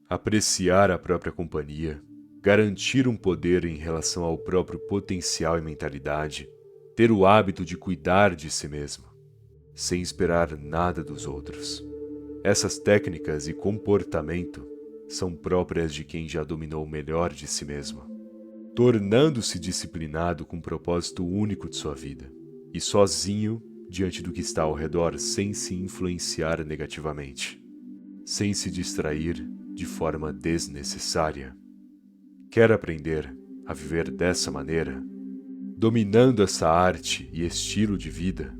Apreciar a própria companhia, garantir um poder em relação ao próprio potencial e mentalidade, ter o hábito de cuidar de si mesmo, sem esperar nada dos outros. Essas técnicas e comportamento são próprias de quem já dominou o melhor de si mesmo, tornando-se disciplinado com um propósito único de sua vida, e sozinho diante do que está ao redor sem se influenciar negativamente, sem se distrair de forma desnecessária. Quer aprender a viver dessa maneira, dominando essa arte e estilo de vida?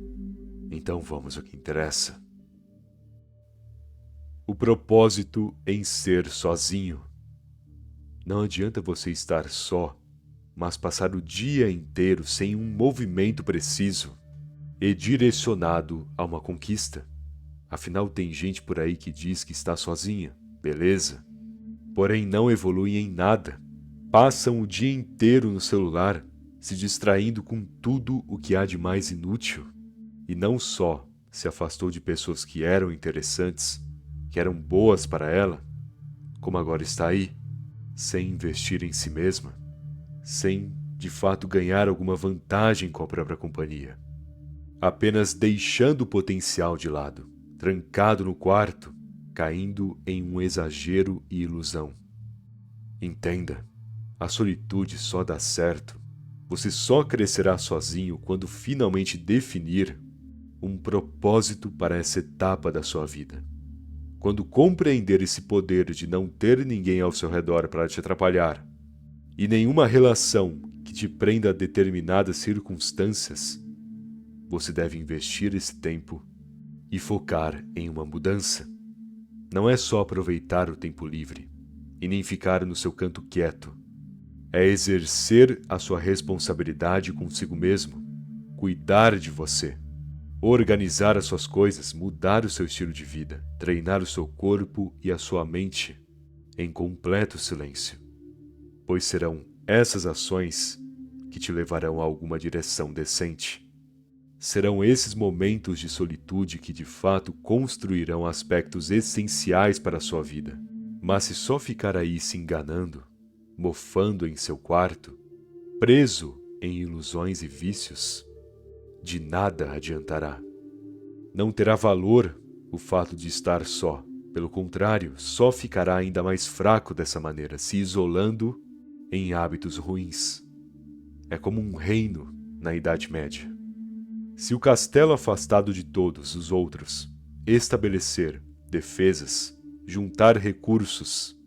Então vamos ao que interessa. O propósito em ser sozinho. Não adianta você estar só, mas passar o dia inteiro sem um movimento preciso e direcionado a uma conquista. Afinal, tem gente por aí que diz que está sozinha, beleza? Porém, não evoluem em nada. Passam o dia inteiro no celular, se distraindo com tudo o que há de mais inútil. E não só se afastou de pessoas que eram interessantes, que eram boas para ela, como agora está aí, sem investir em si mesma, sem, de fato, ganhar alguma vantagem com a própria companhia. Apenas deixando o potencial de lado, trancado no quarto, caindo em um exagero e ilusão. Entenda, a solitude só dá certo. Você só crescerá sozinho quando finalmente definir um propósito para essa etapa da sua vida. Quando compreender esse poder de não ter ninguém ao seu redor para te atrapalhar e nenhuma relação que te prenda a determinadas circunstâncias, você deve investir esse tempo e focar em uma mudança. Não é só aproveitar o tempo livre e nem ficar no seu canto quieto. É exercer a sua responsabilidade consigo mesmo, cuidar de você, organizar as suas coisas, mudar o seu estilo de vida, treinar o seu corpo e a sua mente em completo silêncio, pois serão essas ações que te levarão a alguma direção decente. Serão esses momentos de solitude que de fato construirão aspectos essenciais para a sua vida. Mas se só ficar aí se enganando, mofando em seu quarto, preso em ilusões e vícios, de nada adiantará. Não terá valor o fato de estar só. Pelo contrário, só ficará ainda mais fraco dessa maneira, se isolando em hábitos ruins. É como um reino na Idade Média. Se o castelo afastado de todos os outros estabelecer defesas, juntar recursos,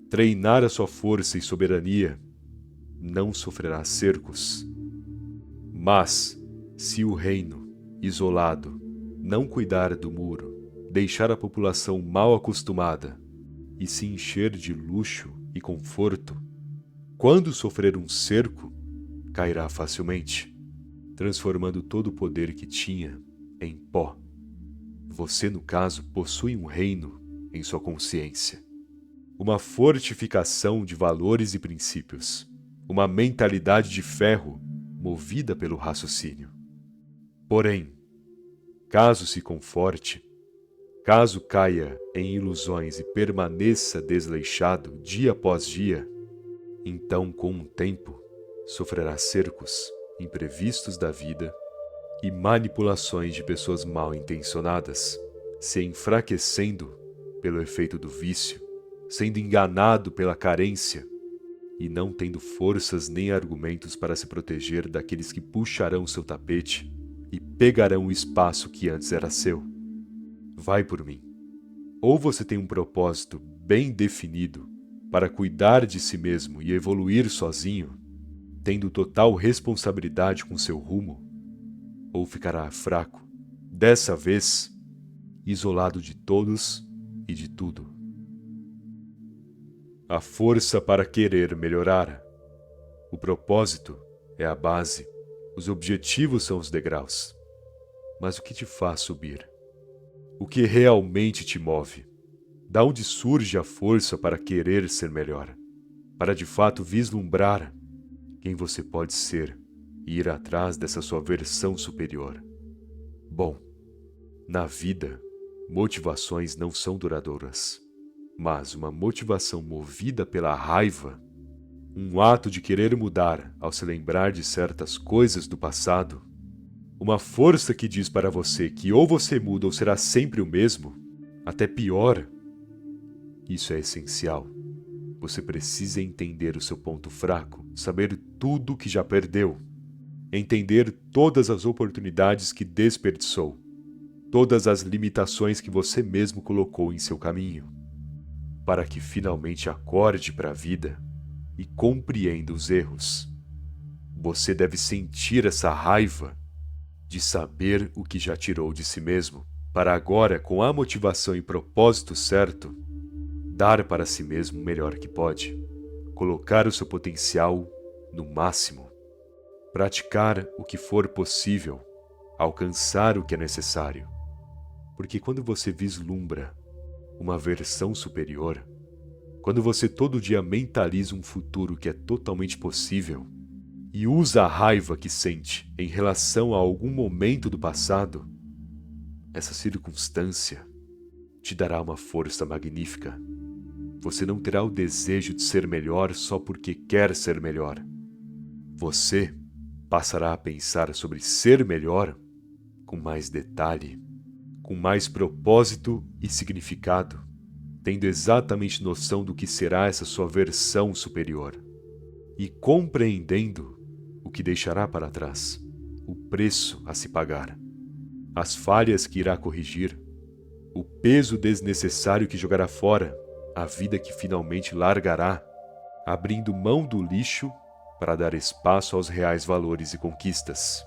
treinar a sua força e soberania, não sofrerá cercos. Mas, se o reino, isolado, não cuidar do muro, deixar a população mal acostumada e se encher de luxo e conforto, quando sofrer um cerco, cairá facilmente, transformando todo o poder que tinha em pó. Você, no caso, possui um reino em sua consciência, uma fortificação de valores e princípios, uma mentalidade de ferro movida pelo raciocínio. Porém, caso se conforte, caso caia em ilusões e permaneça desleixado dia após dia, então, com o tempo, sofrerá cercos imprevistos da vida e manipulações de pessoas mal intencionadas, se enfraquecendo pelo efeito do vício, sendo enganado pela carência e não tendo forças nem argumentos para se proteger daqueles que puxarão seu tapete e pegarão o espaço que antes era seu. Vai por mim. Ou você tem um propósito bem definido para cuidar de si mesmo e evoluir sozinho, tendo total responsabilidade com seu rumo, ou ficará fraco, dessa vez, isolado de todos e de tudo. A força para querer melhorar. O propósito é a base, os objetivos são os degraus. Mas o que te faz subir? O que realmente te move? Da onde surge a força para querer ser melhor? Para de fato vislumbrar quem você pode ser e ir atrás dessa sua versão superior. Bom, na vida, motivações não são duradouras. Mas uma motivação movida pela raiva, um ato de querer mudar ao se lembrar de certas coisas do passado, uma força que diz para você que ou você muda ou será sempre o mesmo, até pior, isso é essencial. Você precisa entender o seu ponto fraco, saber tudo que já perdeu, entender todas as oportunidades que desperdiçou, todas as limitações que você mesmo colocou em seu caminho, para que finalmente acorde para a vida e compreenda os erros. Você deve sentir essa raiva de saber o que já tirou de si mesmo, para agora, com a motivação e propósito certo, dar para si mesmo o melhor que pode, colocar o seu potencial no máximo, praticar o que for possível, alcançar o que é necessário. Porque quando você vislumbra uma versão superior, quando você todo dia mentaliza um futuro que é totalmente possível e usa a raiva que sente em relação a algum momento do passado, essa circunstância te dará uma força magnífica. Você não terá o desejo de ser melhor só porque quer ser melhor. Você passará a pensar sobre ser melhor com mais detalhe, com mais propósito e significado, tendo exatamente noção do que será essa sua versão superior e compreendendo o que deixará para trás, o preço a se pagar, as falhas que irá corrigir, o peso desnecessário que jogará fora, a vida que finalmente largará, abrindo mão do lixo para dar espaço aos reais valores e conquistas.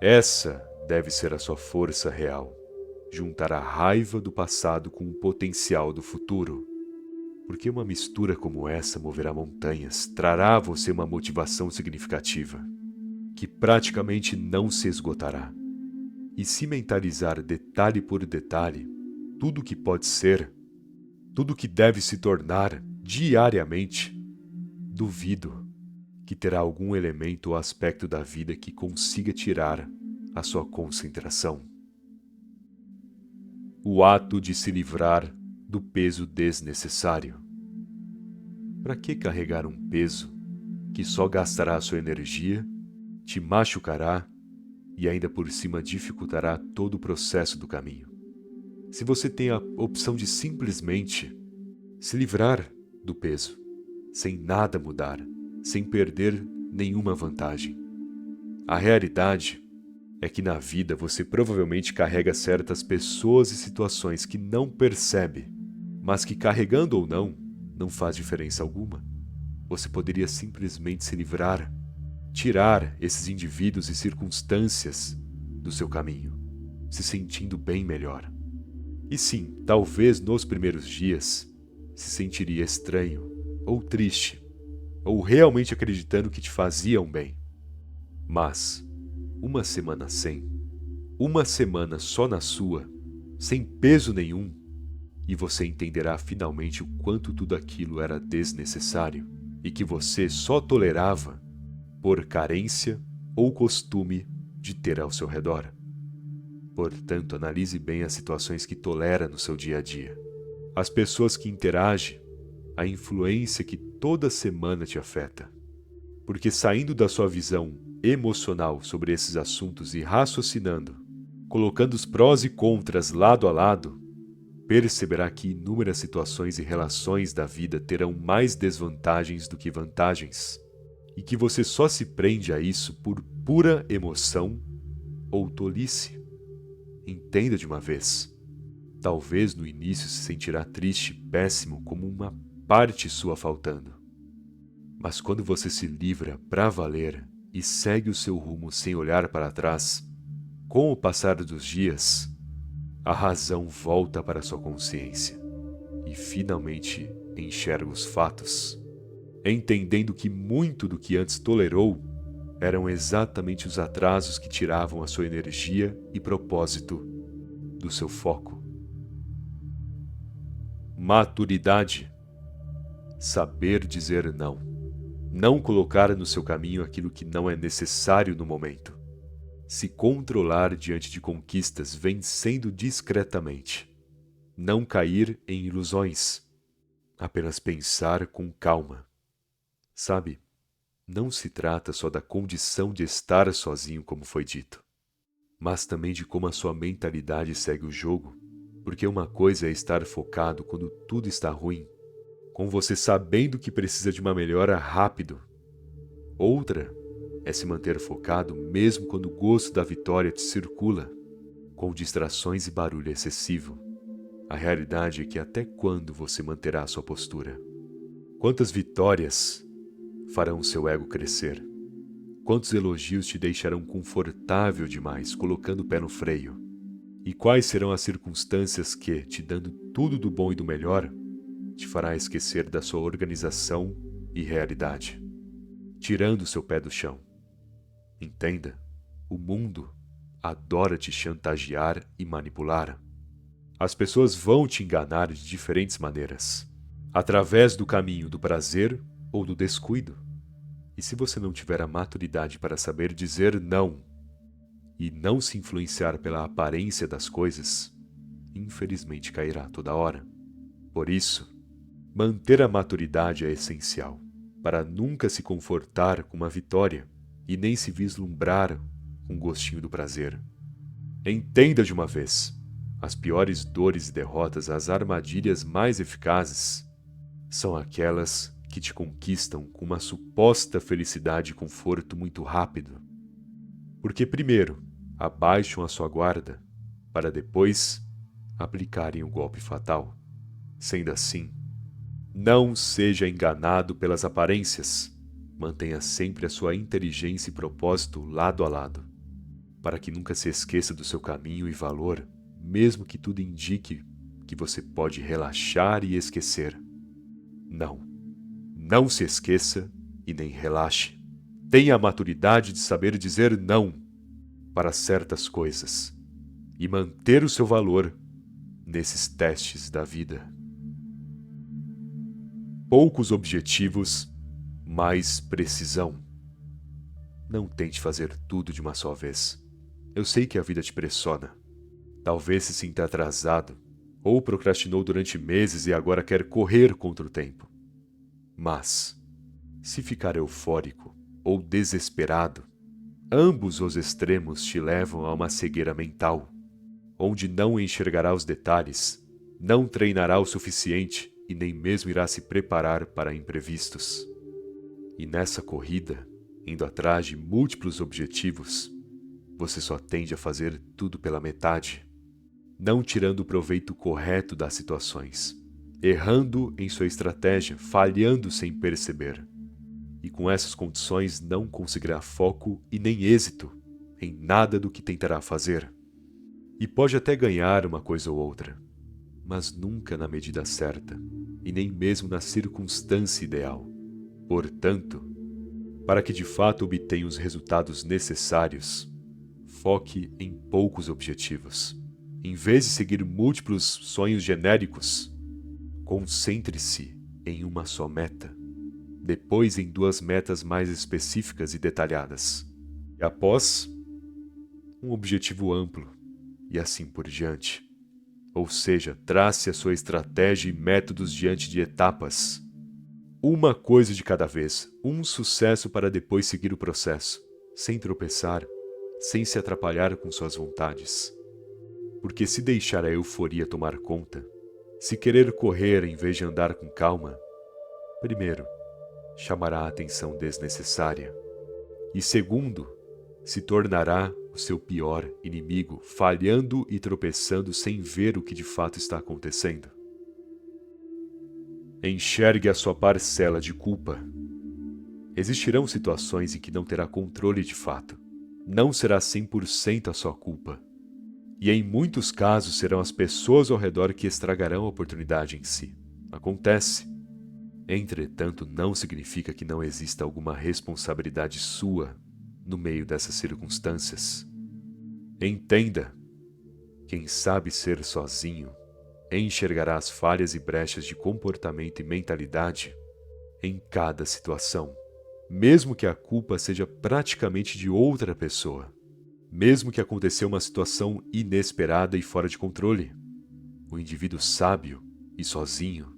Essa deve ser a sua força real, juntar a raiva do passado com o potencial do futuro. Porque uma mistura como essa moverá montanhas, trará a você uma motivação significativa, que praticamente não se esgotará. E se mentalizar detalhe por detalhe, tudo o que pode ser, tudo o que deve se tornar diariamente, duvido que terá algum elemento ou aspecto da vida que consiga tirar a sua concentração. O ato de se livrar do peso desnecessário. Para que carregar um peso que só gastará a sua energia, te machucará e ainda por cima dificultará todo o processo do caminho? Se você tem a opção de simplesmente se livrar do peso, sem nada mudar, sem perder nenhuma vantagem. A realidade é que na vida você provavelmente carrega certas pessoas e situações que não percebe, mas que carregando ou não faz diferença alguma. Você poderia simplesmente se livrar, tirar esses indivíduos e circunstâncias do seu caminho, se sentindo bem melhor. E sim, talvez nos primeiros dias se sentiria estranho, ou triste, ou realmente acreditando que te faziam bem. Mas, uma semana sem, uma semana só na sua, sem peso nenhum, e você entenderá finalmente o quanto tudo aquilo era desnecessário e que você só tolerava por carência ou costume de ter ao seu redor. Portanto, analise bem as situações que tolera no seu dia a dia, as pessoas que interage, a influência que toda semana te afeta. Porque saindo da sua visão emocional sobre esses assuntos e raciocinando, colocando os prós e contras lado a lado, perceberá que inúmeras situações e relações da vida terão mais desvantagens do que vantagens, e que você só se prende a isso por pura emoção ou tolice. Entenda de uma vez. Talvez no início se sentirá triste, péssimo, como uma parte sua faltando. Mas quando você se livra para valer e segue o seu rumo sem olhar para trás, com o passar dos dias, a razão volta para sua consciência e finalmente enxerga os fatos, entendendo que muito do que antes tolerou eram exatamente os atrasos que tiravam a sua energia e propósito do seu foco. Maturidade. Saber dizer não. Não colocar no seu caminho aquilo que não é necessário no momento. Se controlar diante de conquistas vencendo discretamente. Não cair em ilusões. Apenas pensar com calma. Sabe, não se trata só da condição de estar sozinho, como foi dito, mas também de como a sua mentalidade segue o jogo, porque uma coisa é estar focado quando tudo está ruim, com você sabendo que precisa de uma melhora rápido. Outra é se manter focado mesmo quando o gosto da vitória te circula, com distrações e barulho excessivo. A realidade é que até quando você manterá a sua postura? Quantas vitórias farão seu ego crescer? Quantos elogios te deixarão confortável demais, colocando o pé no freio? E quais serão as circunstâncias que, te dando tudo do bom e do melhor, te fará esquecer da sua organização e realidade, tirando seu pé do chão? Entenda, o mundo adora te chantagear e manipular. As pessoas vão te enganar de diferentes maneiras, através do caminho do prazer ou do descuido. E se você não tiver a maturidade para saber dizer não e não se influenciar pela aparência das coisas, infelizmente cairá toda hora. Por isso, manter a maturidade é essencial, para nunca se confortar com uma vitória e nem se vislumbrar com o gostinho do prazer. Entenda de uma vez, as piores dores e derrotas, as armadilhas mais eficazes, são aquelas que te conquistam com uma suposta felicidade e conforto muito rápido. Porque primeiro abaixam a sua guarda, para depois aplicarem o golpe fatal. Sendo assim, não seja enganado pelas aparências. Mantenha sempre a sua inteligência e propósito lado a lado, para que nunca se esqueça do seu caminho e valor, mesmo que tudo indique que você pode relaxar e esquecer. Não se esqueça e nem relaxe. Tenha a maturidade de saber dizer não para certas coisas e manter o seu valor nesses testes da vida. Poucos objetivos, mais precisão. Não tente fazer tudo de uma só vez. Eu sei que a vida te pressiona. Talvez se sinta atrasado ou procrastinou durante meses e agora quer correr contra o tempo. Mas, se ficar eufórico ou desesperado, ambos os extremos te levam a uma cegueira mental, onde não enxergará os detalhes, não treinará o suficiente e nem mesmo irá se preparar para imprevistos. E nessa corrida, indo atrás de múltiplos objetivos, você só tende a fazer tudo pela metade, não tirando o proveito correto das situações, errando em sua estratégia, falhando sem perceber. E com essas condições não conseguirá foco e nem êxito em nada do que tentará fazer. E pode até ganhar uma coisa ou outra, mas nunca na medida certa, e nem mesmo na circunstância ideal. Portanto, para que de fato obtenha os resultados necessários, foque em poucos objetivos. Em vez de seguir múltiplos sonhos genéricos, concentre-se em uma só meta, depois em 2 metas mais específicas e detalhadas, e após, um objetivo amplo, e assim por diante. Ou seja, trace a sua estratégia e métodos diante de etapas. Uma coisa de cada vez, um sucesso para depois seguir o processo, sem tropeçar, sem se atrapalhar com suas vontades. Porque se deixar a euforia tomar conta, se querer correr em vez de andar com calma, primeiro, chamará a atenção desnecessária. E segundo, se tornará o seu pior inimigo, falhando e tropeçando sem ver o que de fato está acontecendo. Enxergue a sua parcela de culpa. Existirão situações em que não terá controle de fato. Não será 100% a sua culpa. E em muitos casos serão as pessoas ao redor que estragarão a oportunidade em si. Acontece. Entretanto, não significa que não exista alguma responsabilidade sua no meio dessas circunstâncias. Entenda, quem sabe ser sozinho enxergará as falhas e brechas de comportamento e mentalidade em cada situação, mesmo que a culpa seja praticamente de outra pessoa, mesmo que aconteceu uma situação inesperada e fora de controle. O indivíduo sábio e sozinho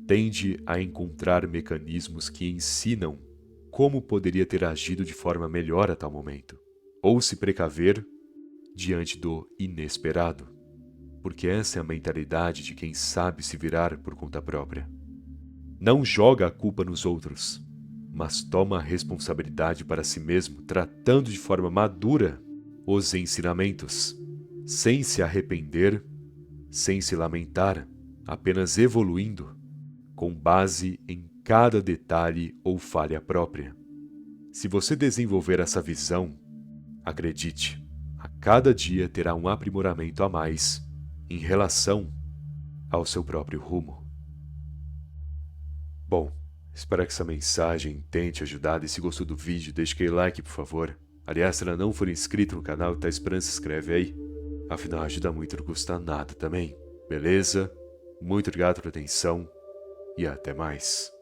tende a encontrar mecanismos que ensinam como poderia ter agido de forma melhor a tal momento, ou se precaver diante do inesperado, porque essa é a mentalidade de quem sabe se virar por conta própria. Não joga a culpa nos outros, mas toma a responsabilidade para si mesmo, tratando de forma madura os ensinamentos, sem se arrepender, sem se lamentar, apenas evoluindo, com base em cada detalhe ou falha própria. Se você desenvolver essa visão, acredite, a cada dia terá um aprimoramento a mais em relação ao seu próprio rumo. Bom, espero que essa mensagem tenha te ajudado, e se gostou do vídeo, deixe aquele like, por favor. Aliás, se ainda não for inscrito no canal e está esperando, se inscreve aí. Afinal, ajuda muito, não custa nada também. Beleza? Muito obrigado pela atenção e até mais.